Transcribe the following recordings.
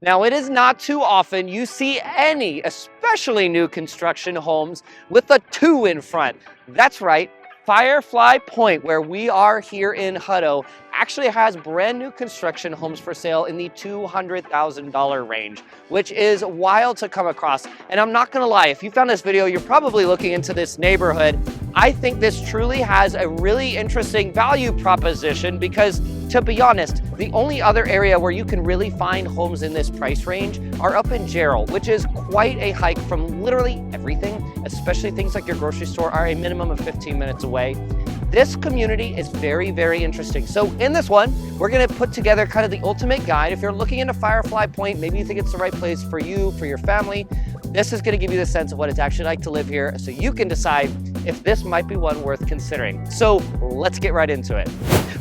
Now, it is not too often you see any, especially new construction homes, with a 2 in front. That's right, Firefly Pointe, where we are here in Hutto, actually has brand new construction homes for sale in the $200,000 range, which is wild to come across. And I'm not gonna lie, if you found this video, you're probably looking into this neighborhood. I think this truly has a really interesting value proposition because, to be honest, the only other area where you can really find homes in this price range are up in Gerald, which is quite a hike from literally everything, especially things like your grocery store are a minimum of 15 minutes away. This community is very, very interesting. So in this one, we're gonna put together kind of the ultimate guide. If you're looking into Firefly Pointe, maybe you think it's the right place for you, for your family, this is gonna give you the sense of what it's actually like to live here so you can decide if this might be one worth considering. So let's get right into it.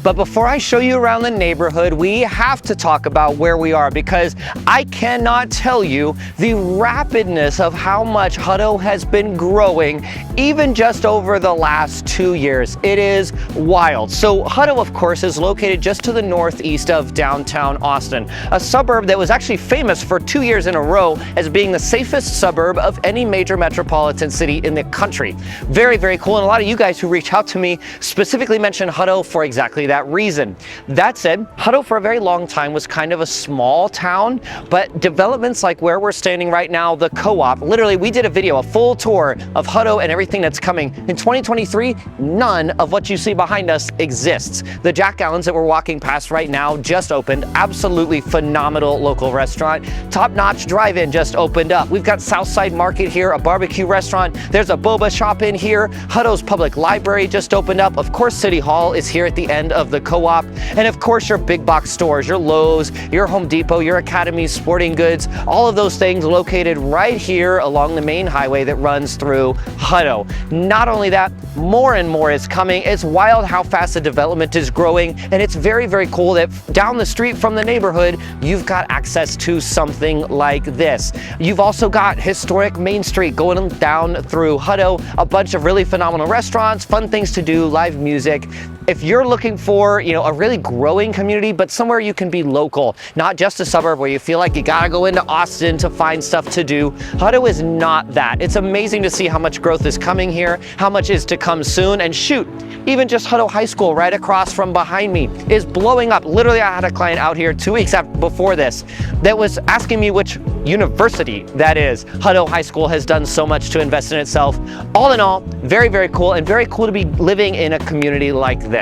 But before I show you around the neighborhood, we have to talk about where we are because I cannot tell you the rapidness of how much Hutto has been growing even just over the last 2 years. It is wild. So Hutto, of course, is located just to the northeast of downtown Austin, a suburb that was actually famous for 2 years in a row as being the safest suburb of any major metropolitan city in the country. Very, very cool. And a lot of you guys who reach out to me specifically mention Hutto for exactly that reason. That said, Hutto for a very long time was kind of a small town, but developments like where we're standing right now, the co-op, literally we did a video, a full tour of Hutto and everything that's coming. In 2023, none of what you see behind us exists. The Jack Allen's that we're walking past right now just opened, absolutely phenomenal local restaurant. Top-notch drive-in just opened up. We've got Southside Market here, a barbecue restaurant. There's a boba shop in here. Hutto's Public Library just opened up. Of course, City Hall is here at the end of the co-op. And of course, your big box stores, your Lowe's, your Home Depot, your Academy, Sporting Goods, all of those things located right here along the main highway that runs through Hutto. Not only that, more and more is coming. It's wild how fast the development is growing. And it's very, very cool that down the street from the neighborhood, you've got access to something like this. You've also got historic Main Street going down through Hutto, a bunch of really phenomenal restaurants, fun things to do, live music. If you're looking for, a really growing community, but somewhere you can be local, not just a suburb where you feel like you gotta go into Austin to find stuff to do, Hutto is not that. It's amazing to see how much growth is coming here, how much is to come soon, and shoot, even just Hutto High School right across from behind me is blowing up. Literally, I had a client out here 2 weeks before this that was asking me which university that is. Hutto High School has done so much to invest in itself. All in all, very, very cool, and very cool to be living in a community like this.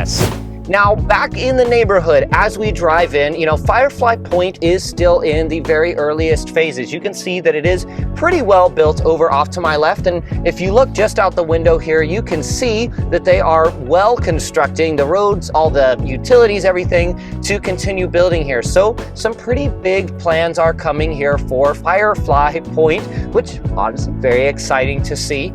Now, back in the neighborhood, as we drive in, Firefly Pointe is still in the very earliest phases. You can see that it is pretty well built over off to my left. And if you look just out the window here, you can see that they are well constructing the roads, all the utilities, everything to continue building here. So some pretty big plans are coming here for Firefly Pointe, which honestly very exciting to see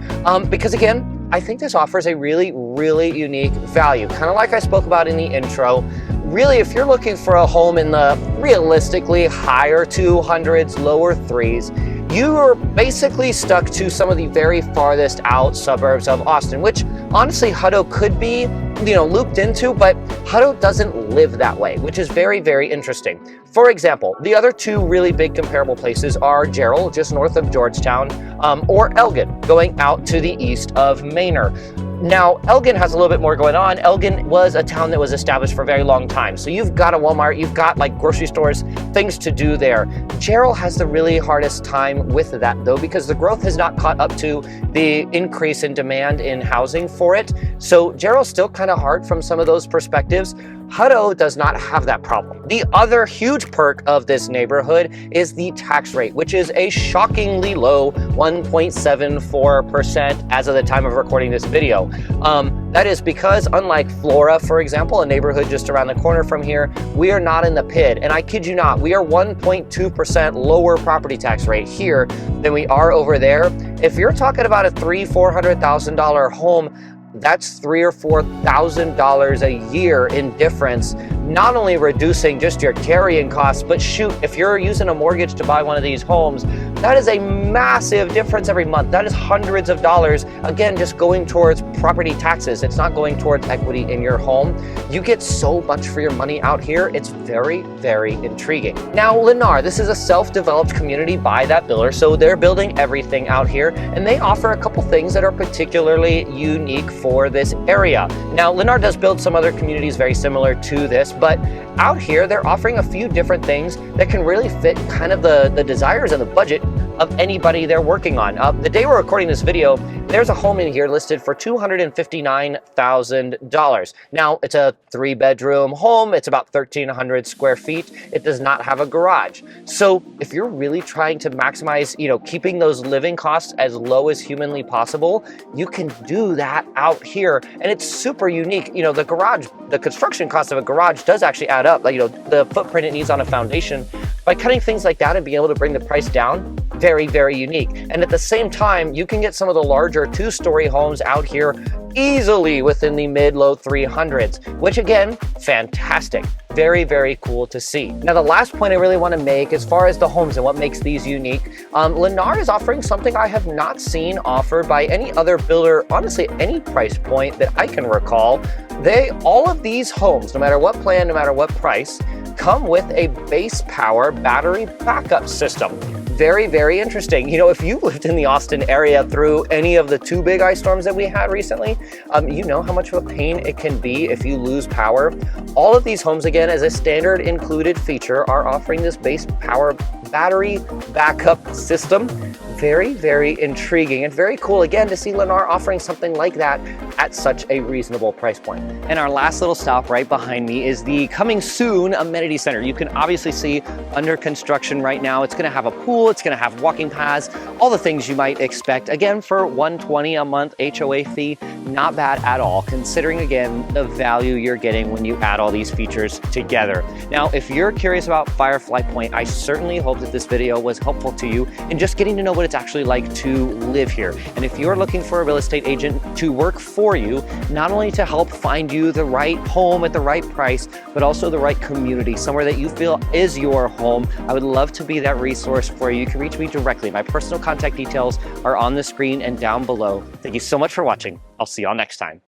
because again, I think this offers a really, really unique value. Kind of like I spoke about in the intro. Really, if you're looking for a home in the realistically higher 200s, lower 3s, you are basically stuck to some of the very farthest out suburbs of Austin, which honestly Hutto could be, looped into, but Hutto doesn't live that way, which is very, very interesting. For example, the other two really big comparable places are Gerald, just north of Georgetown, or Elgin, going out to the east of Manor. Now, Elgin has a little bit more going on. Elgin was a town that was established for a very long time. So you've got a Walmart, you've got like grocery stores, things to do there. Gerald has the really hardest time with that though, because the growth has not caught up to the increase in demand in housing for it. So Gerald's still kind of hard from some of those perspectives. Hutto does not have that problem. The other huge perk of this neighborhood is the tax rate, which is a shockingly low 1.74% as of the time of recording this video. That is because unlike Flora, for example, a neighborhood just around the corner from here, we are not in the PID. And I kid you not, we are 1.2% lower property tax rate here than we are over there. If you're talking about a $300,000-$400,000 home, that's $3,000 or $4,000 a year in difference, not only reducing just your carrying costs, but shoot, if you're using a mortgage to buy one of these homes, That is a massive difference every month. That is hundreds of dollars, again, just going towards property taxes. It's not going towards equity in your home. You get so much for your money out here. It's very, very intriguing. Now, Lennar, this is a self-developed community by that builder, so they're building everything out here, and they offer a couple things that are particularly unique for this area. Now, Lennar does build some other communities very similar to this, but out here, they're offering a few different things that can really fit kind of the desires and the budget of anybody they're working on. The day we're recording this video, there's a home in here listed for $259,000. Now, it's a 3-bedroom home. It's about 1,300 square feet. It does not have a garage. So if you're really trying to maximize, keeping those living costs as low as humanly possible, you can do that out here. And it's super unique. The garage, the construction cost of a garage does actually add up. The footprint it needs on a foundation. By cutting things like that and being able to bring the price down, very, very unique. And at the same time, you can get some of the larger 2-story homes out here easily within the mid-low 300s, which again, fantastic. Very, very cool to see. Now, the last point I really want to make as far as the homes and what makes these unique, Lennar is offering something I have not seen offered by any other builder, honestly, at any price point that I can recall. All of these homes, no matter what plan, no matter what price, come with a base power battery backup system. Very, very interesting. If you've lived in the Austin area through any of the 2 big ice storms that we had recently, you know how much of a pain it can be if you lose power. All of these homes, again, as a standard included feature, are offering this base power battery backup system. Very, very intriguing and very cool, again, to see Lennar offering something like that at such a reasonable price point. And our last little stop right behind me is the coming soon amenity center. You can obviously see under construction right now. It's going to have a pool, it's going to have walking paths, all the things you might expect. Again, for $120 a month HOA fee, not bad at all, considering, again, the value you're getting when you add all these features together. Now, if you're curious about Firefly Pointe, I certainly hope that this video was helpful to you in just getting to know what it's actually like to live here. And if you're looking for a real estate agent to work for you, not only to help find you the right home at the right price, but also the right community, somewhere that you feel is your home, I would love to be that resource for you. You can reach me directly. My personal contact details are on the screen and down below. Thank you so much for watching. I'll see y'all next time.